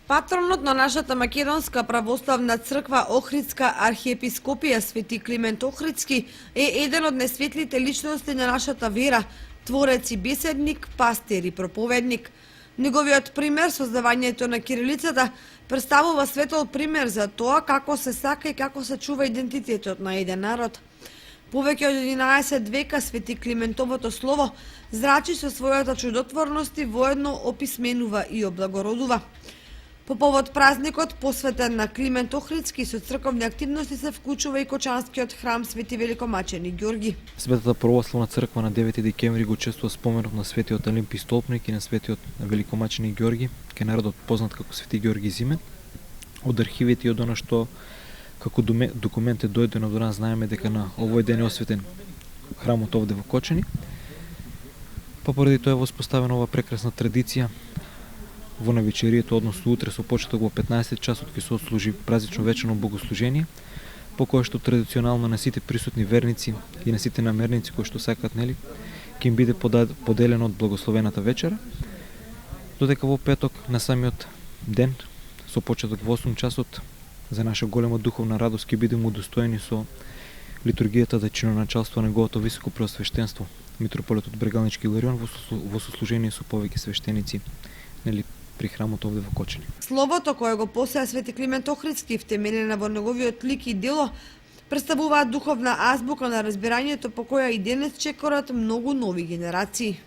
Патронот на нашата македонска православна црква Охридска архиепископија Свети Климент Охридски е еден од несветлите личности на нашата вера, творец и беседник, пастир и проповедник. Неговиот пример, создавањето на кирилицата, представува светол пример за тоа како се сака и како се чува идентитетот на еден народ. Повеќе од 11 века Свети Климентовото слово зрачи со својата чудотворност и воедно описменува и облагородува. По повод празникот посветен на Климент Охридски со црковни активности се вклучува и Кочанскиот храм Свети Великомачени Ѓорги. Светата православна црква на 9 декември го чествува споменот на светиот Алимпи Столпник и на светиот Великомачени Ѓорги, кај народот познат како Свети Ѓорги Зимен. Од архивите и од она што како документ е дојдено до нас, знаеме дека на овој ден е осветен храмот овде во Кочани. Па поради тоа е воспоставена ова прекрасна традиција во навечерието, односно утре со почеток во 15 часот ќе се отслужи празнично вечерно богослужение, по кое што традиционално на сите присутни верници и на сите намерници кои што сакат, нели, ќе им биде поделено од благословената вечера, додека во петок на самиот ден со почеток во 8 часот за наша голема духовна радост ќе бидеме удостоени со литургијата да чиноначалство на неговото високо преосвештенство митрополитот Брегалнички Иларион во сослужение со повеќе свештеници, нели, при храмот овде во Кочани. Словото кое го посеа Свети Климент Охридски, втемелена во неговиот лик и дело, представуваат духовна азбука на разбирањето по која и денес чекорат многу нови генерации.